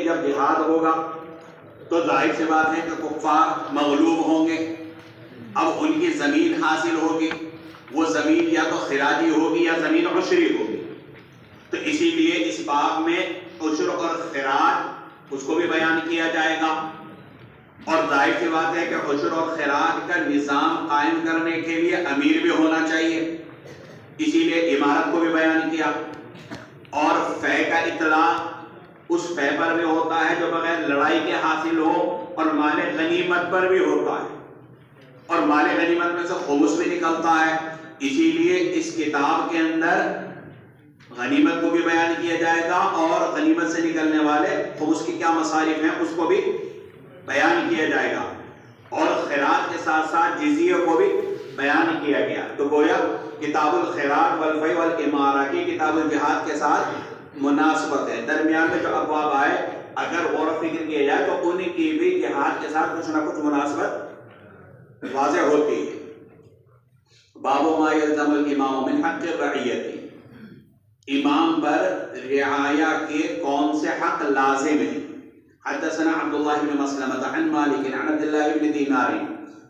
جب جہاد ہوگا تو ظاہر سی بات ہے کہ کفار مغلوب ہوں گے. اب ان کی زمین حاصل ہوگی، وہ زمین یا تو خراجی ہوگی یا زمین عشری ہوگی. تو اسی لیے اس باب میں عشر اور خراج اس کو بھی بیان کیا جائے گا. اور ظاہر سی بات ہے کہ عشر اور خراج کا نظام قائم کرنے کے لیے امیر بھی ہونا چاہیے، اسی لیے امارت کو بھی بیان کیا. اور فے کا اطلاق اس فے پر بھی ہوتا ہے جو بغیر لڑائی کے حاصل ہو، اور مال غنیمت پر بھی ہوتا ہے، اور مال غنیمت میں سے خمس بھی نکلتا ہے. اسی لیے اس کتاب کے اندر غنیمت کو بھی بیان کیا جائے گا، اور غنیمت سے نکلنے والے خمس کی کیا مصارف ہیں اس کو بھی بیان کیا جائے گا. اور خراج کے ساتھ ساتھ جزیہ کو بھی بیان کیا گیا. تو گویا کتاب الخراج والفی والامارہ کی کتاب الجہاد کے ساتھ مناسبت ہے. درمیان میں جو ابواب آئے اگر غور و فکر کیا جائے تو ان کی بھی جہاد کے ساتھ کچھ نہ کچھ مناسبت واضح ہوتی ہے. باب ما یلزم الامام من حق الرعیت، امام پر رعایا کے کون سے حق لازم ہیں. حدثنا عبد الله بن مسلمة عن مالك عن عبد الله بن دينار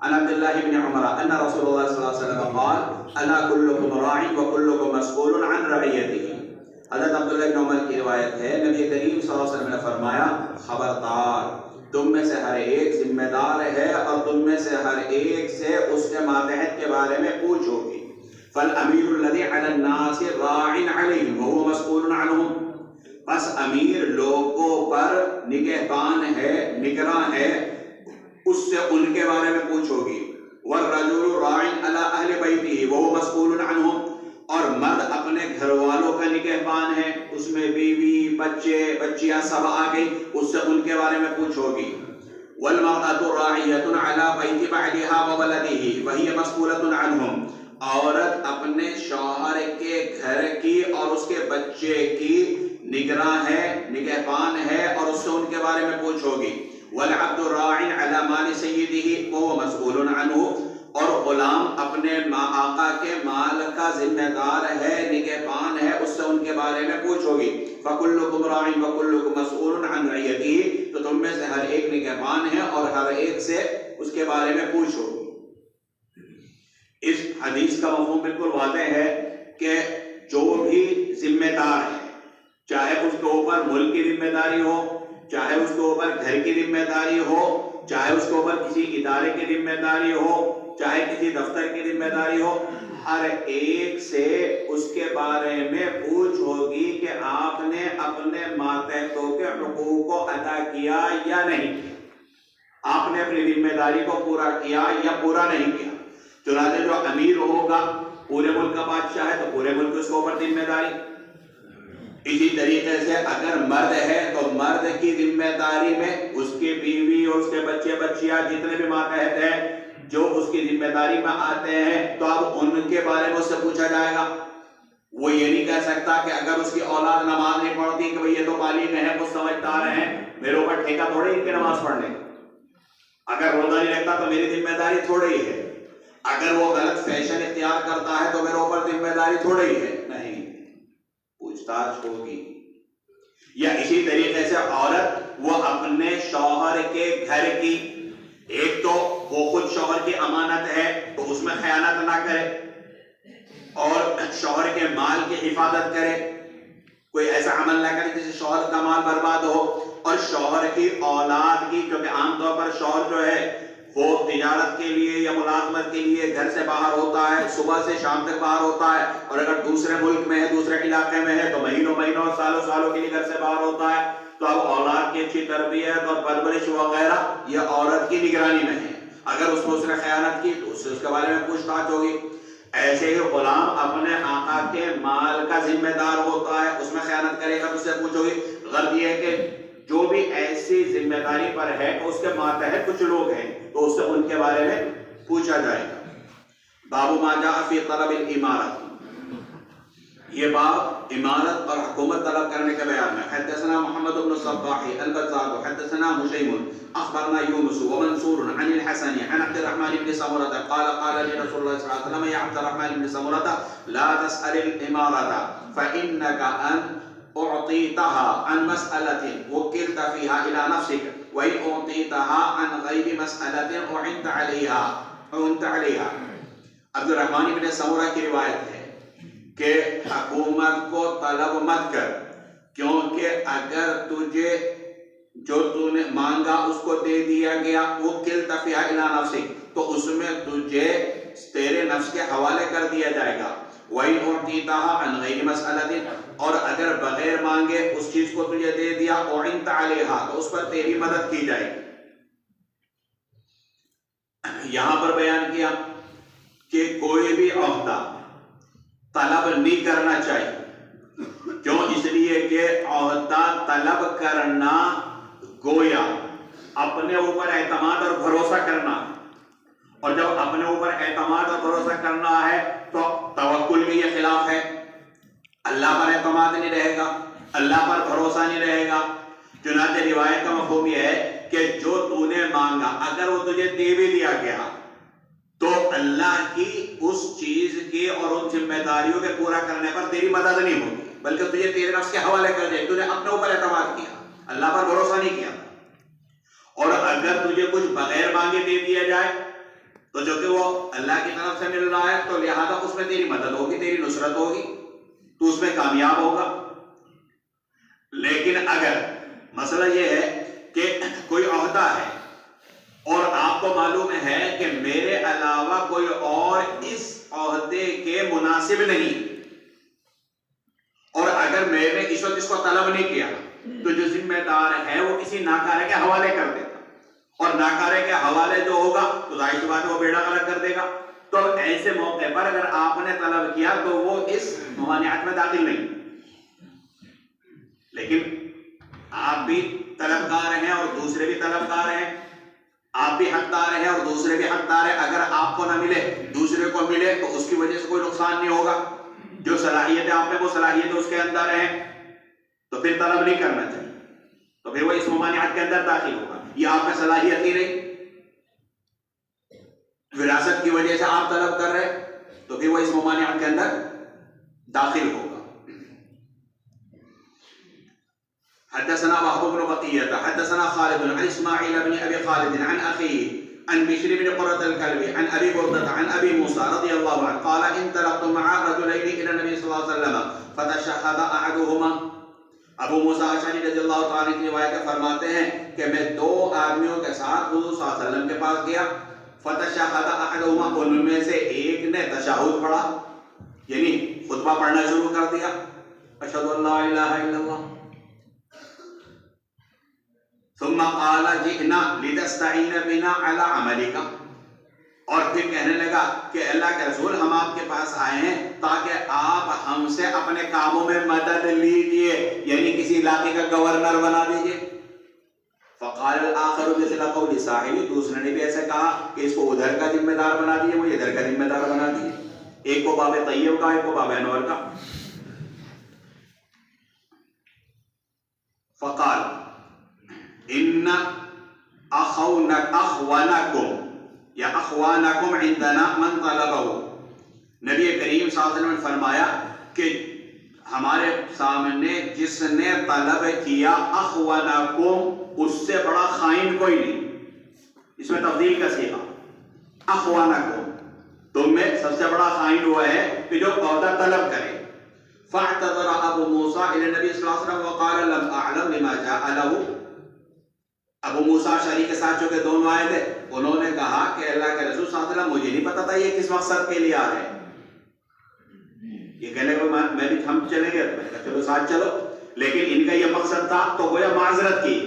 عن عبد الله بن عمر أن رسول الله صلى الله عليه وسلم قال ألا كلكم راع وكلكم مسؤول عن رعيته. حضرت عبداللہ بن عمر کی روایت ہے، نبی کریم صلی اللہ علیہ وسلم نے فرمایا خبردار، تم میں سے ہر ایک ذمہ دار ہے اور تم میں سے ہر ایک سے اس کے ماتحت کے بارے میں پوچھو گی. فالامیر الذي على الناس راع عليهم وهو مسؤول عنهم، بس امیر لوگوں پر نگہبان ہے، نگراں ہے، اس سے ان کے بارے میں پوچھو گی. والرجل راع على اہل بیتہ وهو مسؤول عنهم، اور مرد اپنے گھر والوں کا نگہبان ہے، اس میں بیوی بچے بچیاں سب آ گئی، اس سے ان کے بارے میں پوچھو گی. والمرأة راعية على بيت بعلها وولده وهي مسؤولة عنهم، عورت اپنے شوہر کے گھر کی اور اس کے بچے کی نگراں ہے، نگہبان ہے، اور اس سے ان کے بارے میں پوچھو گی. والعبد راع على مال سيده وهو مسؤول عنه، اور غلام اپنے آقا کے مال کا ذمہ دار ہے، نگہبان ہے، اس سے ان کے بارے میں پوچھو گی. فَكُلُّكُمْ رَاعٍ وَكُلُّكُمْ مسؤول عن رعیتہ، تو تم میں سے ہر ایک نگہبان ہے اور ہر ایک سے اس کے بارے میں پوچھو گی. اس حدیث کا مفہوم بالکل واضح ہے کہ جو بھی ذمہ دار ہے، چاہے اس کے اوپر ملک کی ذمہ داری ہو، چاہے اس کے اوپر گھر کی ذمہ داری ہو، چاہے اس کے اوپر کسی ادارے کی ذمہ داری ہو، چاہے کسی دفتر کی ذمہ داری ہو، ہر ایک سے اس کے بارے میں پوچھ ہوگی کہ آپ نے اپنے ماتحتوں کے حقوق کو ادا کیا یا نہیں، آپ نے اپنی ذمہ داری کو پورا کیا یا پورا نہیں کیا. چنانچہ جو امیر ہوگا پورے ملک کا بادشاہ ہے تو پورے ملک اس کے اوپر ذمہ داری. اسی طریقے سے اگر مرد ہے تو مرد کی ذمہ داری میں اس کی بیوی اور اس کے بچے بچیاں جتنے بھی ماتحت ہیں جو اس کی ذمہ داری میں آتے ہیں تو اب ان کے بارے میں اس سے پوچھا جائے گا. وہ یہ نہیں کہہ سکتا کہ اگر اس کی اولاد نماز نہیں پڑھتی کہ یہ تو بالغ ہیں، کچھ سمجھدار ہیں، میرے اوپر ٹھیکہ تھوڑے ہی کہ نماز پڑھنے، اگر روزہ نہیں رکھتا تو میری ذمہ داری تھوڑے ہی ہے، اگر وہ غلط فیشن اختیار کرتا ہے تو میرے اوپر ذمہ داری تھوڑے ہی ہے. نہیں، پوچھ تاچھ ہوگی. یا اسی طریقے سے عورت وہ اپنے شوہر کے گھر کی، ایک تو وہ خود شوہر کی امانت ہے تو اس میں خیانت نہ کرے، اور شوہر کے مال کی حفاظت کرے، کوئی ایسا عمل نہ کرے جس سے شوہر کا مال برباد ہو. اور شوہر کی اولاد کی، کیونکہ عام طور پر شوہر جو ہے وہ تجارت کے لیے یا ملازمت کے لیے گھر سے باہر ہوتا ہے، صبح سے شام تک باہر ہوتا ہے، اور اگر دوسرے ملک میں ہے، دوسرے علاقے میں ہے تو مہینوں مہینوں سالوں سالوں کے لیے گھر سے باہر ہوتا ہے. تو اب اولاد کی اچھی تربیت اور پرورش وغیرہ یہ عورت کی نگرانی میں ہے. اگر اس نے خیانت کی تو اس سے اس کے بارے میں پوچھ تاچھ ہوگی. ایسے ہی غلام اپنے آقا کے مال کا ذمہ دار ہوتا ہے، اس میں خیانت کرے گا تو اس سے پوچھو گی. غرض یہ ہے کہ جو بھی ایسی ذمہ داری پر ہے اس کے ماتحت کچھ لوگ ہیں تو اس سے ان کے بارے میں پوچھا جائے گا. باب ما جاء فی طلب الامارۃ، یہ باب عمارت اور حکومت طلب کرنے کے بیان میں. حدثنا محمد بن الصباح البزار حدثنا هشيم اخبرنا يونس ومنصور عن الحسن عن عبد الرحمن بن سمرة قال قال لي رسول الله صلى الله عليه وسلم يا عبد الرحمن بن سمرة لا تسأل الامارة فإنك ان أعطيتها عن مسألة وكلت فيها إلى نفسك وإن أعطيتها عن غير مسألة أعنت عليها. عبد الرحمن بن سمرہ کی روایت ہے کہ حکومت کو طلب مت کر، کیونکہ اگر تجھے جو تو نے مانگا اس کو دے دیا گیا وکلت فیہا الی نفسک، تو اس میں تجھے تیرے نفس کے حوالے کر دیا جائے گا. وَإِنْ أُعْطِيتَهَا عَنْ غَيْرِ مَسْأَلَةٍ، اور اگر بغیر مانگے اس چیز کو تجھے دے دیا أُعِنْتَ عَلَيْهَا، تو اس پر تیری مدد کی جائے گی. یہاں پر بیان کیا کہ کوئی بھی عہدہ طلب نہیں کرنا چاہیے. کیوں؟ اس لیے کہ عہدہ طلب کرنا گویا اپنے اوپر اعتماد اور بھروسہ کرنا، اور جب اپنے اوپر اعتماد اور بھروسہ کرنا ہے تو توکل بھی یہ خلاف ہے. اللہ پر اعتماد نہیں رہے گا، اللہ پر بھروسہ نہیں رہے گا. چنانچہ روایت کا مفہوم یہ ہے کہ جو تو نے مانگا اگر وہ تجھے دے بھی دیا گیا تو اللہ کی اس چیز کی اور ان ذمہ داریوں کے پورا کرنے پر تیری مدد نہیں ہوگی، بلکہ تجھے تیرے نفس کے حوالے کر دے. تو نے اپنے اوپر اعتماد کیا، اللہ پر بھروسہ نہیں کیا. اور اگر تجھے کچھ بغیر مانگے دے دیا جائے تو جو کہ وہ اللہ کی طرف سے مل رہا ہے تو لہذا اس میں تیری مدد ہوگی، تیری نصرت ہوگی، تو اس میں کامیاب ہوگا. لیکن اگر مسئلہ یہ ہے کہ کوئی عہدہ ہے اور آپ کو معلوم ہے کہ میرے علاوہ کوئی اور اس عہدے کے مناسب نہیں، اور اگر میں نے اس وقت اس کو طلب نہیں کیا تو جو ذمہ دار ہے وہ کسی ناکارے کے حوالے کر دیتا، اور ناکارے کے حوالے جو ہوگا تو ظاہر سی بات ہے وہ بیڑا غرق کر دے گا. تو ایسے موقع پر اگر آپ نے طلب کیا تو وہ اس ممانعت میں داخل نہیں. لیکن آپ بھی طلبگار ہیں اور دوسرے بھی طلبگار ہیں، آپ بھی حقدار ہیں اور دوسرے بھی حقدار ہیں. اگر آپ کو نہ ملے دوسرے کو ملے تو اس کی وجہ سے کوئی نقصان نہیں ہوگا. جو صلاحیتیں آپ میں وہ صلاحیتیں اس کے اندر ہیں تو پھر طلب نہیں کرنا چاہیے، تو پھر وہ اس ممانعت کے اندر داخل ہوگا. یہ آپ میں صلاحیت ہی نہیں، وراثت کی وجہ سے آپ طلب کر رہے تو پھر وہ اس ممانعت کے اندر داخل ہوگا. حدثنا وهب بن بقية حدثنا خالد عن اسماعيل بن ابي خالد عن اخيه عن بشر بن قرة الكلبي عن ابي بردة عن ابي موسى رضي الله عنه قال انطلقت مع رجلين الى النبي صلى الله عليه وسلم فتشهد احدهما. ابو موسیٰ اشعری رضی اللہ تعالیٰ کی روایت فرماتے ہیں کہ میں دو آدمیوں کے ساتھ حضور صلی اللہ علیہ وسلم کے پاس گیا. فتشہد احدہما، ان میں سے ایک نے تشہد پڑھا یعنی خطبہ پڑھنا شروع کر دیا، اشہد ان لا الہ الا اللہ. ثم قال جئنا لتستعین بنا علی عملک، اور پھر کہنے لگا کہ اللہ کے رسول ہم آپ کے پاس آئے ہیں تاکہ آپ ہم سے اپنے کاموں میں مدد لیجئے، یعنی کسی علاقے کا گورنر بنا دیجئے. فقال الآخر مثل قول صاحب، دوسرے نے بھی ایسا کہا کہ اس کو ادھر کا ذمہ دار بنا دیجئے، وہ ادھر کا ذمہ دار بنا دیجئے. ایک کو باب طیب کا، ایک کو باب انور کا. فقال ان اخوانکم یا اخوانکم عندنا من طلبہ، نبی کریم صلی اللہ علیہ وسلم نے فرمایا کہ ہمارے سامنے جس نے طلب کیا اخوانکم، اس سے بڑا خائن کوئی نہیں. اس میں تفضیل کا صیغہ اخوانکم، تم میں سب سے بڑا خائن ہوا ہے کہ جو عہدہ طلب کرے. فاعتذر ابو موسیٰ الی نبی صلی اللہ علیہ وسلم وقال لم اعلم لما جاء له. ابو موسیٰ اشعری کے ساتھ جو کہ دونوں آئے تھے انہوں نے کہا کہ اللہ کے رسول صلی اللہ علیہ وسلم مجھے نہیں پتا تھا یہ کس مقصد کے لیے آ رہے ہیں. یہ کہنے کہ میں بھی ہم چلیں گے، میں نے کہا چلو ساتھ چلو، لیکن ان کا یہ مقصد تھا تو گویا معذرت کی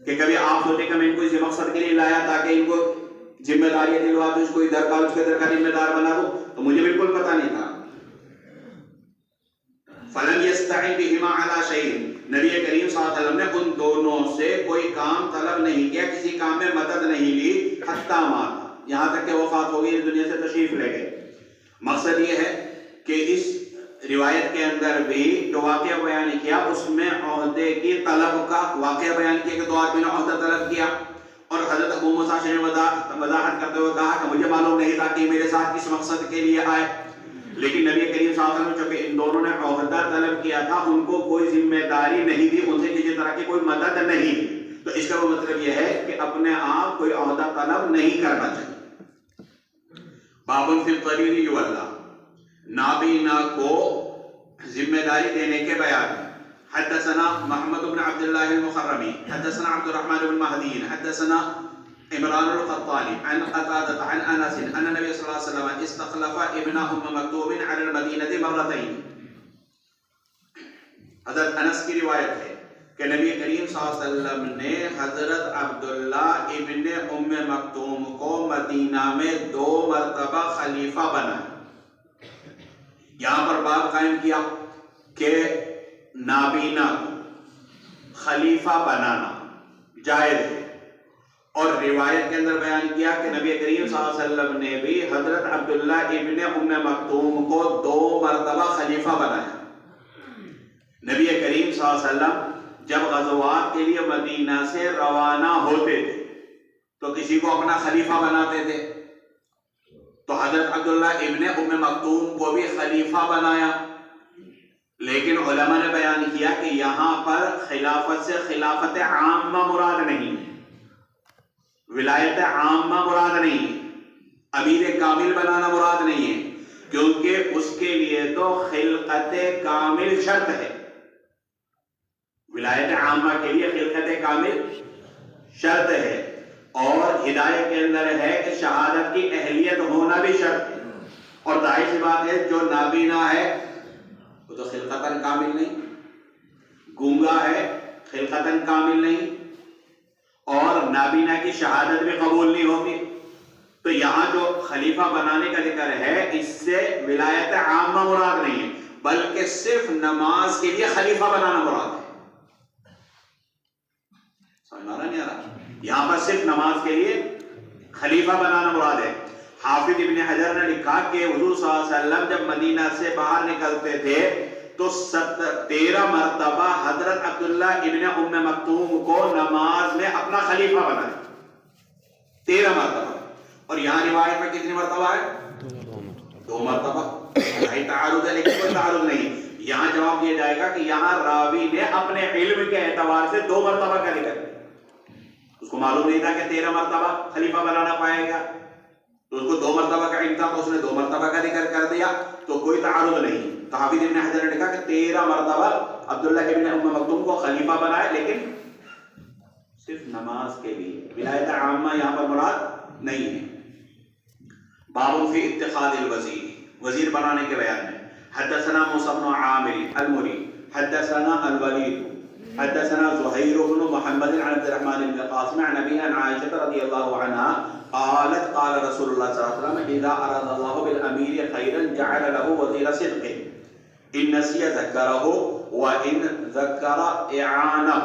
کہ کبھی آپ سوچے کہ میں ان کو اسی مقصد کے لیے لایا تاکہ ان کو ذمہ داریاں دلوا دوں، اس کو ادھر کا اس کو ادھر کا ذمہ دار بنا دوں، تو مجھے بالکل پتا نہیں تھا. فلم يستعن بهما على شيء، نبی کریم صلی اللہ علیہ وسلم نے ان دونوں سے کوئی کام طلب نہیں کیا، کسی کام میں مدد نہیں لی، حتی مات، یہاں تک کہ وفات ہو گئی، اس دنیا سے تشریف لے گئے. مقصد یہ ہے کہ اس روایت کے اندر بھی جو واقعہ بیان کیا اس میں عہدے کی طلب کا واقعہ بیان کیا کہ دو آدمی نے عہدہ طلب کیا، اور حضرت ابو موسیٰ نے وضاحت کرتے ہوئے کہا کہ مجھے معلوم نہیں تھا کہ میرے ساتھ کس مقصد کے لیے آئے. لیکن نبی کریم صلی اللہ علیہ وسلم چونکہ ان دونوں نے عہدہ طلب کیا تھا، ان کو کوئی ذمہ داری نہیں دی، ان سے کسی طرح کی کوئی مدد نہیں دی، تو اس کا وہ مطلب یہ ہے کہ اپنے آپ کوئی عہدہ طلب نہیں کرنا چاہیے۔ باب فی الطریق یولا، نابینا کو ذمہ داری دینے کے بیان۔ حدثنا محمد بن عبد الله المخرمي حدثنا عبد الرحمن بن مهدي حدثنا عمران القطاني عن قتادة عن انس ان النبي صلى الله عليه وسلم استخلف ابن مكتوم على المدينة مرتين۔ حضرت انس کی روایت ہے کہ نبی کریم صلی اللہ علیہ وسلم نے حضرت عبداللہ ابن مکتوم کو مدینہ میں 2 مرتبہ خلیفہ بنایا۔ یہاں پر باب قائم کیا کہ نابینا کو خلیفہ بنانا جائز ہے، اور روایت کے اندر بیان کیا کہ نبی کریم صلی اللہ علیہ وسلم نے بھی حضرت عبداللہ ابن مکتوم کو 2 مرتبہ خلیفہ بنایا۔ نبی کریم صلی اللہ علیہ وسلم جب غزوات کے لیے مدینہ سے روانہ ہوتے تھے تو کسی کو اپنا خلیفہ بناتے تھے، تو حضرت عبداللہ ابن مکتوم کو بھی خلیفہ بنایا۔ لیکن علماء نے بیان کیا کہ یہاں پر خلافت سے خلافت عامہ مراد نہیں ہے، ولایت عامہ مراد نہیں ہے، امیر کامل بنانا مراد نہیں ہے، کیونکہ اس کے لیے تو خلقت کامل شرط ہے۔ ولایت عامہ کے لیے خلقت کامل شرط ہے، اور ہدایت کے اندر ہے کہ شہادت کی اہلیت ہونا بھی شرط ہے، اور ظاہر سی بات ہے جو نابینا ہے وہ تو خلقتاً کامل نہیں، گونگا ہے خلقتاً کامل نہیں، اور نابینا کی شہادت بھی قبول نہیں ہوگی۔ تو یہاں جو خلیفہ بنانے کا ذکر ہے اس سے ولایت عامہ مراد نہیں ہے، بلکہ صرف نماز کے لیے خلیفہ بنانا مراد ہے۔ سمجھ میں آ رہا نہیں آ رہا؟ یہاں پر صرف نماز کے لیے خلیفہ بنانا مراد ہے۔ حافظ ابن حجر نے لکھا کہ حضور صلی اللہ علیہ وسلم جب مدینہ سے باہر نکلتے تھے تو 13 مرتبہ حضرت عبداللہ ابن مکتوم کو نماز میں اپنا خلیفہ بنایا، 13 مرتبہ، اور یہاں روایت میں کتنی مرتبہ ہے؟ 2 مرتبہ۔ یہی تعارض ہے، لیکن کوئی تعارض نہیں۔ یہاں جواب دیا جائے گا کہ یہاں راوی نے اپنے علم کے اعتبار سے 2 مرتبہ کا ذکر، اس کو معلوم نہیں تھا کہ 13 مرتبہ خلیفہ بنانا پائے گا، تو اس کو 2 مرتبہ کا علم تھا تو اس نے 2 مرتبہ کا ذکر کر دیا، تو کوئی تعارض نہیں۔ تو حافظ ابن حجر نے کہا کہ 13 مرتبہ عبداللہ ابن مکتوم کو خلیفہ بنایا، لیکن صرف نماز کے لیے، ولایت عامہ یہاں پر مراد نہیں ہے۔ باب فی اتخاذ الوزیر، وزیر بنانے کے بیان میں۔ حدثنا موسیٰ بن عامر المری حدثنا الولید حدثنا زہیر بن محمد عن عبد الرحمن بن قاسم عن ابی عن عائشہ رضی اللہ عنہا قالت قال رسول اللہ صلی اللہ علیہ وسلم اذا اراد اللہ بالامیر خیرا جعل له وزیر صدق ان نسی ذکرہ وان ذکر اعانہ۔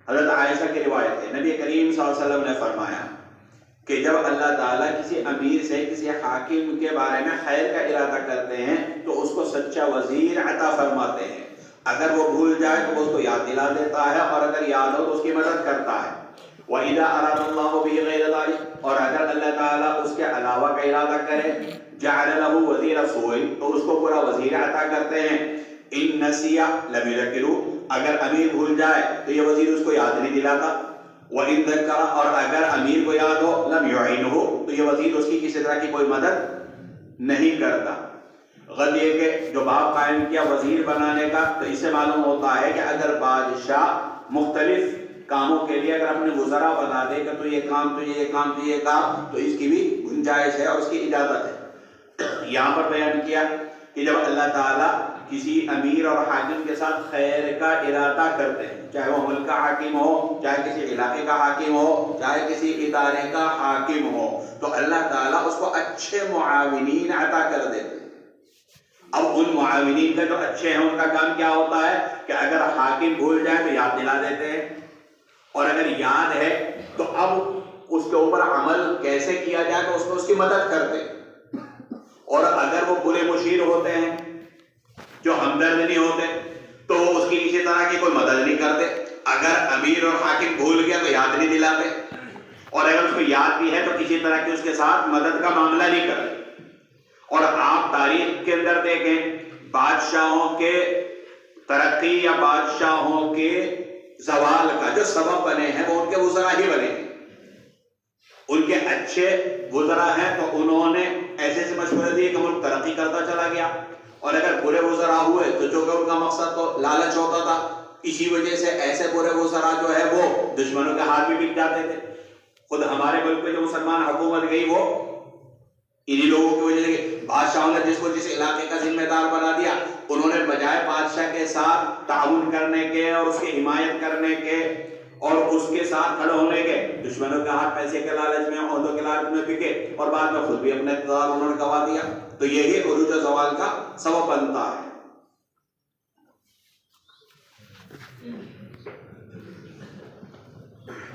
حضرت عائشہ کی روایت ہے، نبی کریم صلی اللہ علیہ وسلم نے فرمایا کہ جب اللہ تعالیٰ کسی امیر سے، کسی حاکم کے بارے میں خیر کا ارادہ کرتے ہیں تو اس کو سچا وزیر عطا فرماتے ہیں۔ اگر وہ بھول جائے تو وہ اس کو یاد دلا دیتا ہے، اور اگر یاد ہو تو اس کی مدد کرتا ہے۔ وَإِذَا أَرَادَ اللَّهُ بِهِ غَيْرَ ذَلِكَ، اور اگر اللہ تعالیٰ اس کے علاوہ کا ارادہ کرے، جَعَلَ لَهُ وَزِيرَ سُوءٍ، تو اس کو پورا وزیر عطا کرتے ہیں۔ إِن نَسِيَ لَمْ يُذَكِّرْهُ، اگر امیر بھول جائے تو یہ وزیر اس کو یاد نہیں دلاتا۔ وَإِن ذَكَّرَ، اور اگر امیر کو یاد ہو، لَمْ يُعِينُهُ، تو یہ وزیر اس کی کسی طرح کی کوئی مدد نہیں کرتا۔ غرض یہ کہ جو باب قائم کیا وزیر بنانے کا، تو اس سے معلوم ہوتا ہے کہ اگر بادشاہ مختلف کاموں کے لیے اگر اپنے وزراء بنا دے کہ تو یہ کام، تو یہ کام، تو یہ کام، تو اس کی بھی گنجائش ہے اور اس کی اجازت ہے۔ یہاں پر بیان کیا کہ جب اللہ تعالیٰ کسی امیر اور حاکم کے ساتھ خیر کا ارادہ کرتے ہیں، چاہے وہ ملک کا حاکم ہو، چاہے کسی علاقے کا حاکم ہو، چاہے کسی ادارے کا حاکم ہو، تو اللہ تعالیٰ اس کو اچھے معاونین عطا کر دیتے ہیں۔ اب ان معاونین کا جو اچھے ہیں ان کا کام کیا ہوتا ہے کہ اگر حاکم بھول جائے تو یاد دلا دیتے ہیں، اور اگر یاد ہے تو اب اس کے اوپر عمل کیسے کیا جائے تو اس میں اس کی مدد کرتے ہیں، اور اگر وہ برے مشیر ہوتے ہیں جو ہمدرد نہیں ہوتے تو وہ اس کی کسی طرح کی کوئی مدد نہیں کرتے۔ اگر امیر اور حاکم بھول گیا تو یاد نہیں دلاتے، اور اگر اس کو یاد بھی ہے تو کسی طرح کی اس کے ساتھ مدد کا معاملہ نہیں کرتے۔ اور آپ تاریخ کے اندر دیکھیں بادشاہوں کے ترقی یا بادشاہوں کے زوال کا جو سبب بنے ہیں وہ ان کے وزراء ہی بنے ہیں. ان کے اچھے وزراء ہیں تو انہوں نے ایسے سے مشورے دیے کہ ملک ترقی کرتا چلا گیا، اور اگر برے وزراء ہوئے تو جو کہ ان کا مقصد تو لالچ ہوتا تھا، اسی وجہ سے ایسے برے وزراء جو ہے وہ دشمنوں کے ہاتھ میں بک جاتے تھے. خود ہمارے ملک میں جو مسلمان حکومت گئی وہ انہی لوگوں کی وجہ سے بادشاہوں نے جس کو جس علاقے کا ذمہ دار بنا دیا، انہوں نے بجائے بادشاہ کے ساتھ تعاون کرنے کے اور اس کی حمایت کرنے کے اور اس کے ساتھ کھڑے ہونے کے، دشمنوں کے ہاتھ پیسے کے لالچ میں عہدوں کے لالچ میں بکے اور بعد میں خود بھی اپنے اقتدار انہوں نے گوا دیا. تو یہی عروج و زوال کا سبب بنتا ہے.